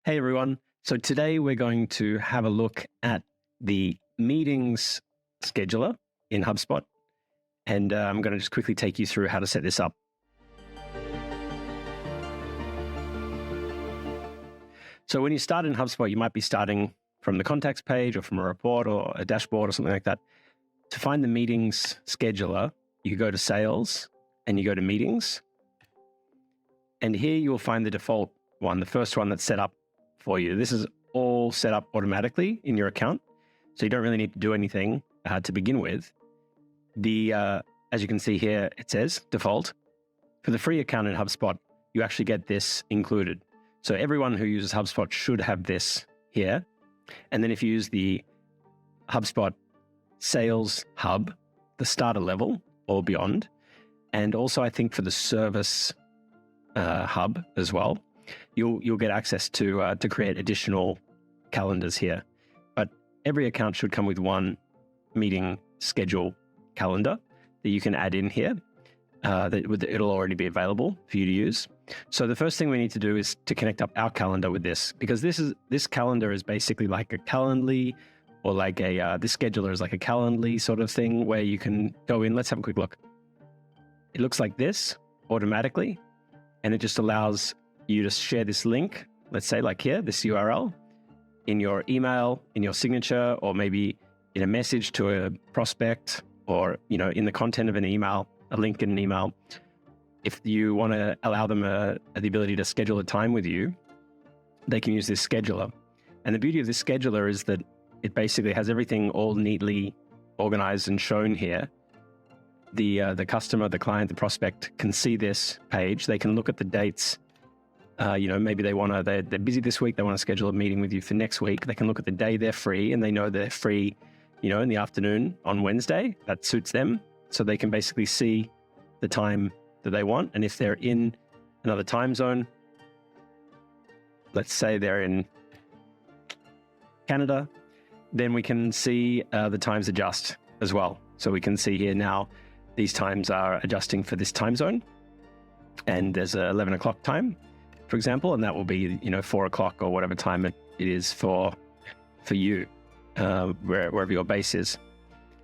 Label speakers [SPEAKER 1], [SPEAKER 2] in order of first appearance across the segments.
[SPEAKER 1] Hey everyone. So today we're going to have a look at the meetings scheduler in HubSpot. And I'm going to just quickly take you through how to set this up. So when you start in HubSpot, you might be starting from the contacts page or from a report or a dashboard or something like that. To find the meetings scheduler, you go to Sales and you go to Meetings. And here you will find the default one, the first one that's set up for you. This is all set up automatically in your account, so you don't really need to do anything to begin with. As you can see here, it says default. For the free account in HubSpot, you actually get this included. So everyone who uses HubSpot should have this here. And then if you use the HubSpot Sales Hub, the starter level or beyond, and also I think for the Service Hub as well, you'll get access to create additional calendars here. But every account should come with one meeting schedule calendar that you can add in here. It'll already be available for you to use. So the first thing we need to do is to connect up our calendar with this, because this calendar is basically like a Calendly, or like this scheduler is like a Calendly sort of thing where you can go in. Let's have a quick look. It looks like this automatically, and it just allows you to share this link, let's say like here, this URL, in your email, in your signature, or maybe in a message to a prospect, or in the content of an email, a link in an email. If you want to allow them the ability to schedule a time with you, they can use this scheduler. And the beauty of this scheduler is that it basically has everything all neatly organized and shown here. The customer, the client, the prospect can see this page. They can look at the dates. Maybe they're busy this week. They want to schedule a meeting with you for next week. They can look at the day they're free, and they know they're free, in the afternoon on Wednesday. That suits them. So they can basically see the time that they want. And if they're in another time zone, let's say they're in Canada, then we can see the times adjust as well. So we can see here now, these times are adjusting for this time zone. And there's a 11 o'clock time, for example, and that will be, 4 o'clock or whatever time it is for you, wherever your base is.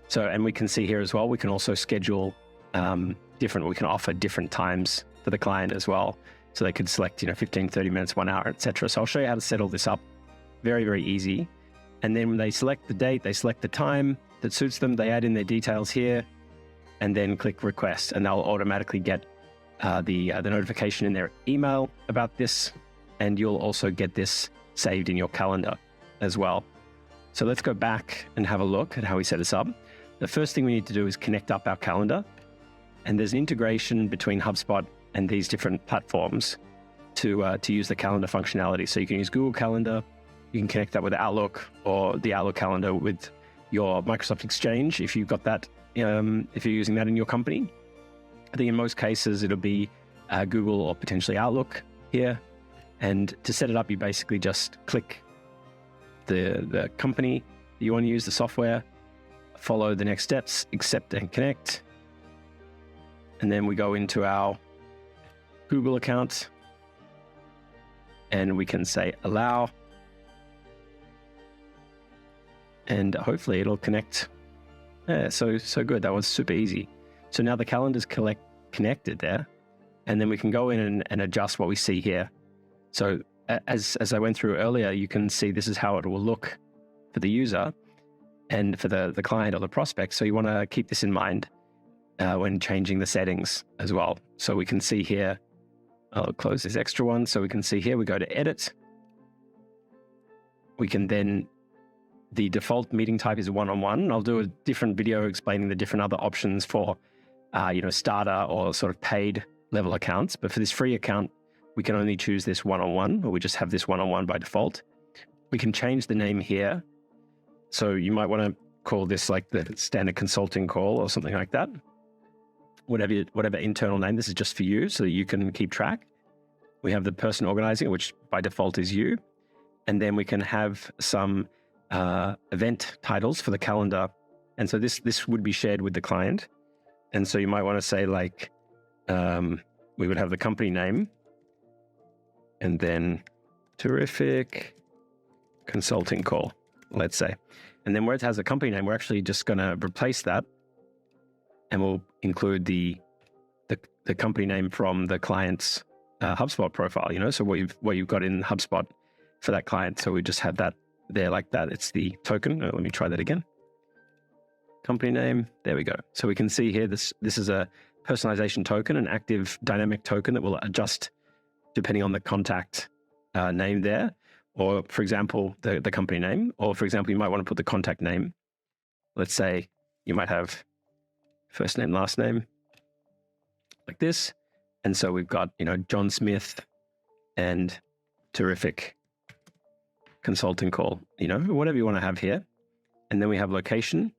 [SPEAKER 1] So, and we can see here as well, we can also schedule we can offer different times for the client as well. So they could select, 15, 30 minutes, 1 hour, etc. So I'll show you how to set all this up. Very, very easy. And then when they select the date, they select the time that suits them, they add in their details here, and then click request, and they'll automatically get the notification in their email about this, and you'll also get this saved in your calendar as well. So let's go back and have a look at how we set this up. The first thing we need to do is connect up our calendar, and there's an integration between HubSpot and these different platforms to use the calendar functionality. So you can use Google Calendar, you can connect that with Outlook, or the Outlook calendar with your Microsoft Exchange if you've got that, if you're using that in your company. I think in most cases, it'll be Google or potentially Outlook here. And to set it up, you basically just click the company that you want to use, the software, follow the next steps, accept and connect. And then we go into our Google account and we can say allow. And hopefully it'll connect. Yeah, so good. That was super easy. So now the calendar's connected there, and then we can go in and adjust what we see here. So as I went through earlier, you can see this is how it will look for the user and for the client or the prospect. So you want to keep this in mind when changing the settings as well. So we can see here, I'll close this extra one. So we can see here, we go to edit. We can then, the default meeting type is one-on-one. I'll do a different video explaining the different other options for starter or sort of paid level accounts. But for this free account, we can only choose this one-on-one, or we just have this one-on-one by default. We can change the name here. So you might want to call this like the standard consulting call or something like that. Whatever internal name, this is just for you so that you can keep track. We have the person organizing, which by default is you. And then we can have some event titles for the calendar. And so this would be shared with the client. And so you might want to say like, we would have the company name, and then Terrific consulting call, let's say. And then where it has a company name, we're actually just going to replace that, and we'll include the company name from the client's HubSpot profile, so what you've got in HubSpot for that client. So we just have that there like that. It's the token. Let me try that again. Company name. There we go. So we can see here, this is a personalization token, an active dynamic token that will adjust depending on the contact name there, or for example, the company name, or for example, you might want to put the contact name. Let's say you might have first name, last name, like this. And so we've got, John Smith and terrific consulting call, whatever you want to have here. And then we have location.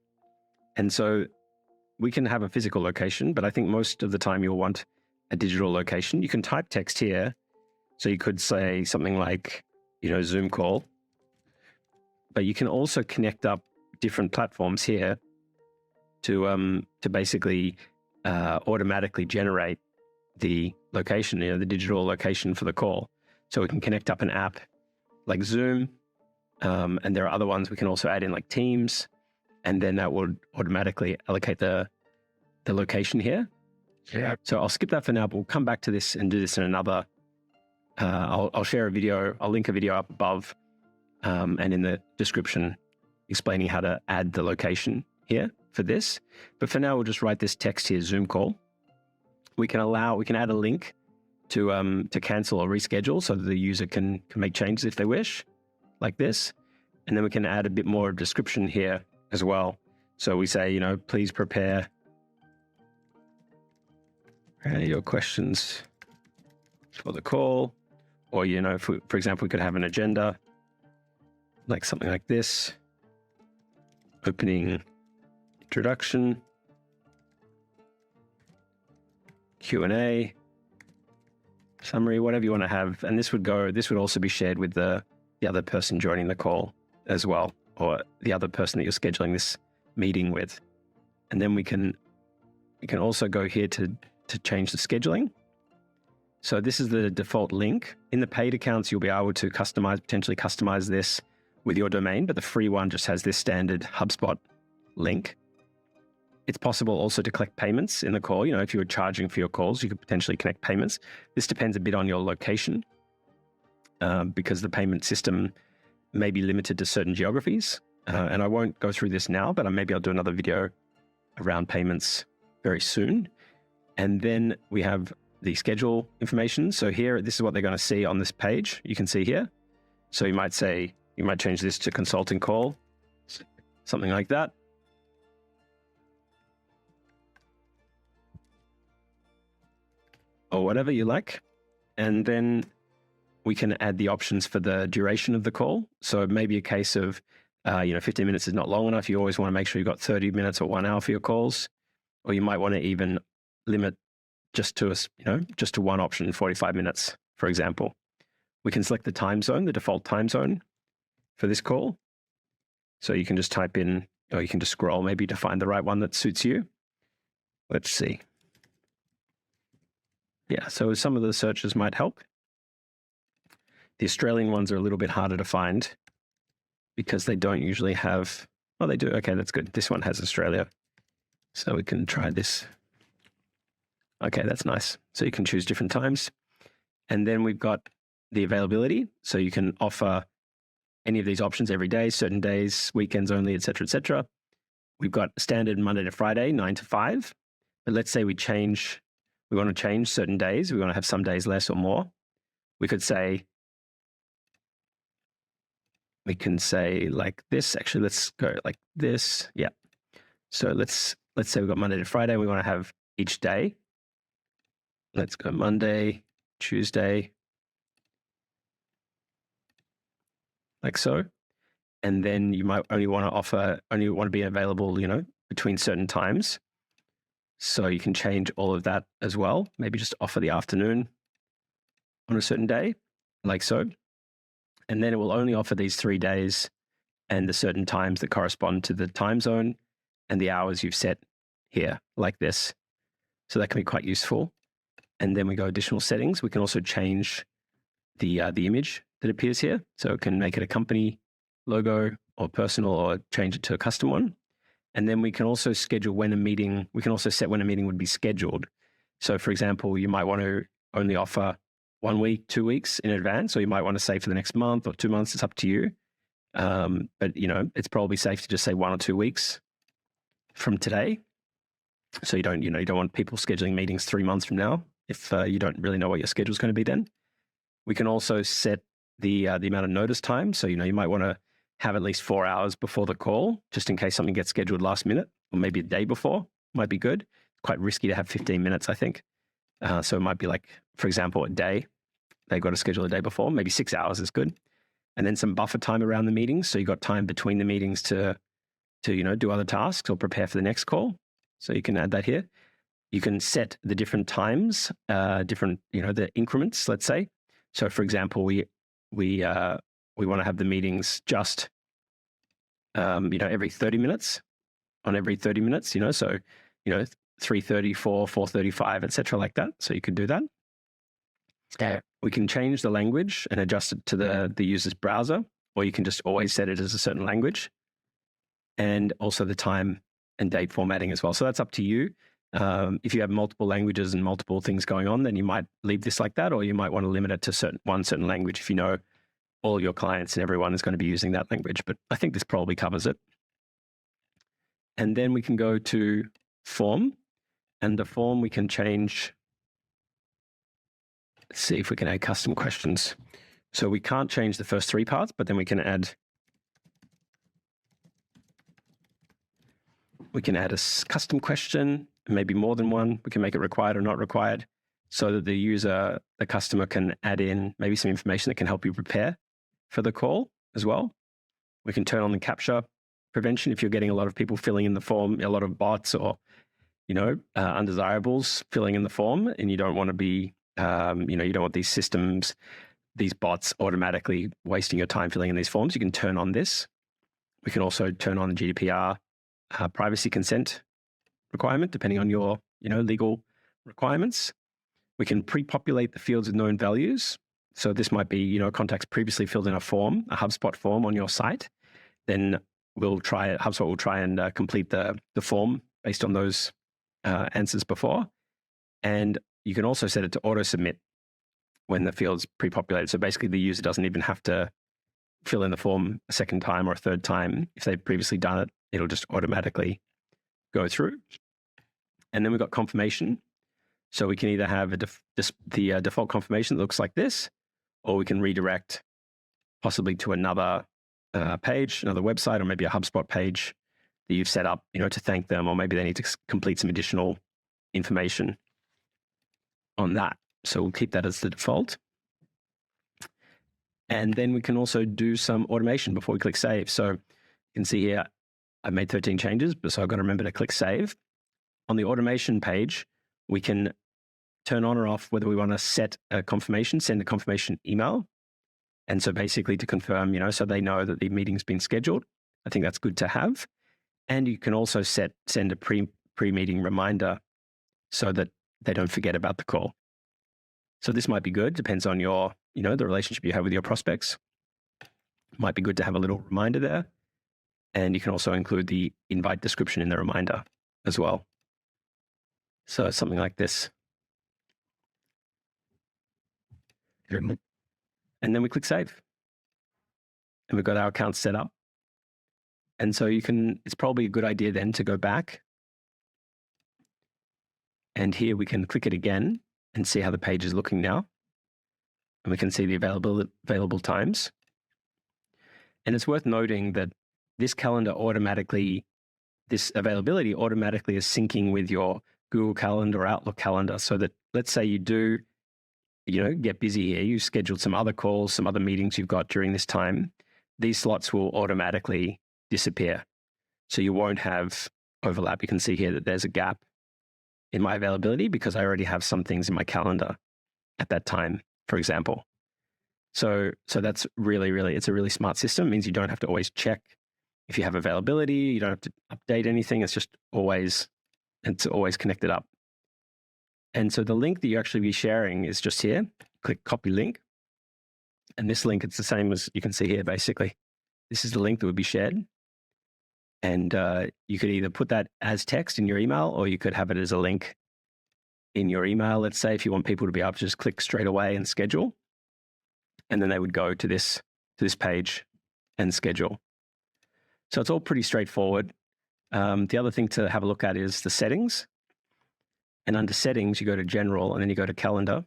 [SPEAKER 1] And so we can have a physical location, but I think most of the time you'll want a digital location. You can type text here. So you could say something like, Zoom call, but you can also connect up different platforms here to basically automatically generate the location, the digital location for the call. So we can connect up an app like Zoom, and there are other ones we can also add in like Teams, and then that would automatically allocate the location here. Yeah. So I'll skip that for now, but we'll come back to this and do this in another. I'll share a video. I'll link a video up above and in the description explaining how to add the location here for this. But for now, we'll just write this text here, Zoom call. We can add a link to cancel or reschedule so that the user can make changes if they wish, like this. And then we can add a bit more description here as well. So we say, please prepare your questions for the call. Or, for example, we could have an agenda, like something like this. Opening introduction, Q&A, summary, whatever you want to have. And this would also be shared with the other person joining the call as well, or the other person that you're scheduling this meeting with. And then we can also go here to change the scheduling. So this is the default link. In the paid accounts, you'll be able to potentially customize this with your domain, but the free one just has this standard HubSpot link. It's possible also to collect payments in the call. If you were charging for your calls, you could potentially connect payments. This depends a bit on your location because the payment system may be limited to certain geographies. And I won't go through this now, but maybe I'll do another video around payments very soon. And then we have the schedule information. So here, this is what they're going to see on this page. You can see here. So you might change this to consulting call, something like that. Or whatever you like. And then we can add the options for the duration of the call. So it may be a case of, 15 minutes is not long enough. You always want to make sure you've got 30 minutes or 1 hour for your calls. Or you might want to even limit just to one option, 45 minutes, for example. We can select the time zone, the default time zone for this call. So you can just type in, or you can just scroll maybe to find the right one that suits you. Let's see. Yeah, so some of the searches might help. The Australian ones are a little bit harder to find because they don't usually have, oh, they do. Okay, that's good. This one has Australia. So we can try this. Okay, that's nice. So you can choose different times. And then we've got the availability. So you can offer any of these options every day, certain days, weekends only, et cetera, et cetera. We've got standard Monday to Friday, 9 to 5. But let's say we want to change certain days. We want to have some days less or more. We can say like this. Actually, let's go like this. Yeah. So let's say we've got Monday to Friday. We want to have each day. Let's go Monday, Tuesday, like so. And then you might only want to be available, between certain times. So you can change all of that as well. Maybe just offer the afternoon on a certain day, like so. And then it will only offer these 3 days and the certain times that correspond to the time zone and the hours you've set here, like this. So that can be quite useful. And then we go additional settings. We can also change the image that appears here. So it can make it a company logo or personal, or change it to a custom one. And then we can also schedule when a meeting, we can also set when a meeting would be scheduled. So for example, you might want to only offer 1 week, 2 weeks in advance, or you might want to say for the next month or 2 months. It's up to you. But it's probably safe to just say 1 or 2 weeks from today. So you don't want people scheduling meetings 3 months from now if you don't really know what your schedule is going to be then. We can also set the amount of notice time. So you might want to have at least 4 hours before the call, just in case something gets scheduled last minute, or maybe a day before might be good. It's quite risky to have 15 minutes, I think. So it might be like, for example, a day. They've got to schedule a day before. Maybe 6 hours is good. And then some buffer time around the meetings. So you got time between the meetings to do other tasks or prepare for the next call. So you can add that here. You can set the different times, the increments, let's say. So for example, we want to have the meetings just, every 30 minutes, on every 30 minutes, so, 3:34, 4:35, etc., like that. So you could do that.
[SPEAKER 2] Okay.
[SPEAKER 1] We can change the language and adjust it to the user's browser, or you can just always set it as a certain language, and also the time and date formatting as well. So that's up to you. If you have multiple languages and multiple things going on, then you might leave this like that, or you might want to limit it to one certain language if you know all your clients and everyone is going to be using that language. But I think this probably covers it. And then we can go to form, and the form we can change. Let's see if we can add custom questions. So we can't change the first 3 parts, but then we can add a custom question, maybe more than one. We can make it required or not required, so that the customer can add in maybe some information that can help you prepare for the call as well. We can turn on the captcha prevention if you're getting a lot of people filling in the form, a lot of bots or, undesirables filling in the form, and you don't want to be, you don't want these systems, these bots automatically wasting your time filling in these forms. You can turn on this. We can also turn on the GDPR privacy consent requirement, depending on your, legal requirements. We can pre-populate the fields with known values. So this might be, contacts previously filled in a form, a HubSpot form on your site. Then HubSpot will try and complete the form based on those answers before. And you can also set it to auto-submit when the field's pre-populated. So basically the user doesn't even have to fill in the form a second time or a third time. If they've previously done it, it'll just automatically go through. And then we've got confirmation. So we can either have the default confirmation that looks like this, or we can redirect possibly to another page, another website, or maybe a HubSpot page that you've set up, to thank them, or maybe they need to complete some additional information on that. So we'll keep that as the default. And then we can also do some automation before we click save. So you can see here, I've made 13 changes, but so I've got to remember to click save. On the automation page, we can turn on or off whether we want to set a confirmation, send a confirmation email. And so basically to confirm, so they know that the meeting's been scheduled. I think that's good to have. And you can also send a pre-meeting reminder so that they don't forget about the call. So this might be good, depends on your, the relationship you have with your prospects. Might be good to have a little reminder there. And you can also include the invite description in the reminder as well. So something like this. And then we click save. And we've got our account set up. And so it's probably a good idea then to go back. And here we can click it again and see how the page is looking now. And we can see the available times. And it's worth noting that this availability automatically is syncing with your Google Calendar or Outlook calendar, so that let's say you do, get busy here, you scheduled some other calls, some other meetings you've got during this time, these slots will automatically disappear. So you won't have overlap. You can see here that there's a gap in my availability because I already have some things in my calendar at that time, for example. So that's really, it's a really smart system. It means you don't have to always check if you have availability. You don't have to update anything. It's always connected up. And so the link that you actually be sharing is just here. Click copy link. And this link, it's the same as you can see here, basically. This is the link that would be shared. And you could either put that as text in your email, or you could have it as a link in your email. Let's say if you want people to be able to just click straight away and schedule, and then they would go to this page and schedule. So it's all pretty straightforward. The other thing to have a look at is the settings. And under settings, you go to general, and then you go to calendar.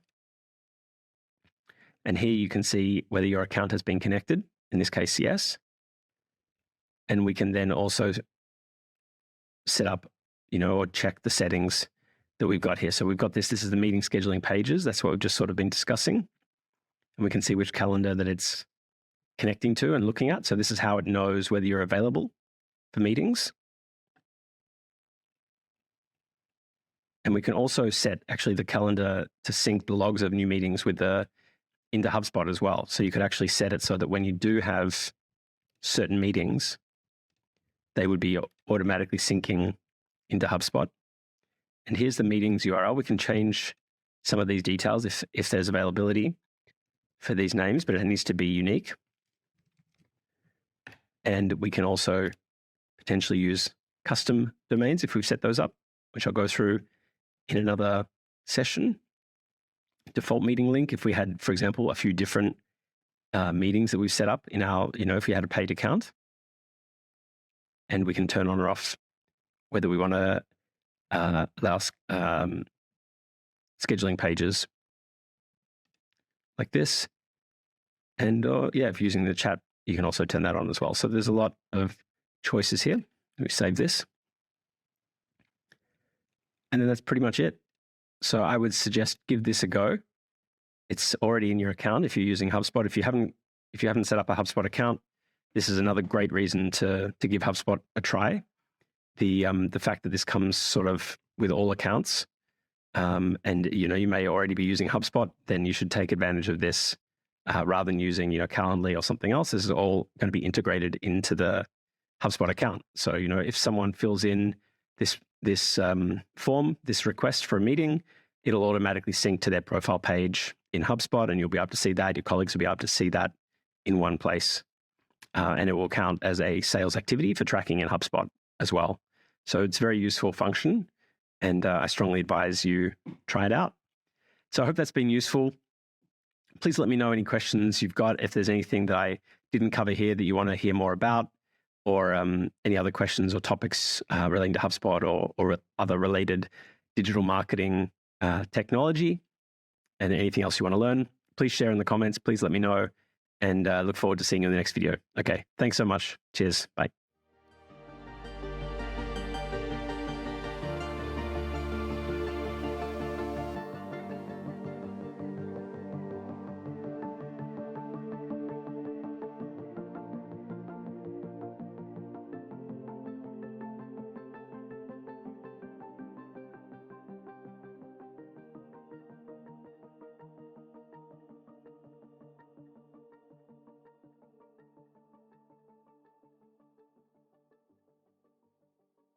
[SPEAKER 1] And here you can see whether your account has been connected. In this case, yes. And we can then also set up, or check the settings that we've got here. So we've got this is the meeting scheduling pages. That's what we've just sort of been discussing. And we can see which calendar that it's connecting to and looking at. So this is how it knows whether you're available for meetings. And we can also set actually the calendar to sync the logs of new meetings with into HubSpot as well. So you could actually set it so that when you do have certain meetings, they would be automatically syncing into HubSpot. And here's the meetings URL. We can change some of these details if there's availability for these names, but it needs to be unique. And we can also potentially use custom domains if we've set those up, which I'll go through in another session. Default meeting link, if we had, for example, a few different meetings that we've set up in our, if we had a paid account. And we can turn on or off whether we want to allow scheduling pages like this. And if you're using the chat, you can also turn that on as well. So there's a lot of choices here. Let me save this. And then that's pretty much it. So I would suggest give this a go. It's already in your account if you're using HubSpot. If you haven't set up a HubSpot account, this is another great reason to give HubSpot a try. The fact that this comes sort of with all accounts, and you may already be using HubSpot, then you should take advantage of this rather than using Calendly or something else. This is all going to be integrated into the HubSpot account. So if someone fills in this form, this request for a meeting, it'll automatically sync to their profile page in HubSpot, and you'll be able to see that. Your colleagues will be able to see that in one place. And it will count as a sales activity for tracking in HubSpot as well. So it's a very useful function, and I strongly advise you try it out. So I hope that's been useful. Please let me know any questions you've got. If there's anything that I didn't cover here that you want to hear more about, or any other questions or topics relating to HubSpot or other related digital marketing technology, and anything else you want to learn, please share in the comments. Please let me know, and look forward to seeing you in the next video. Okay, thanks so much. Cheers. Bye.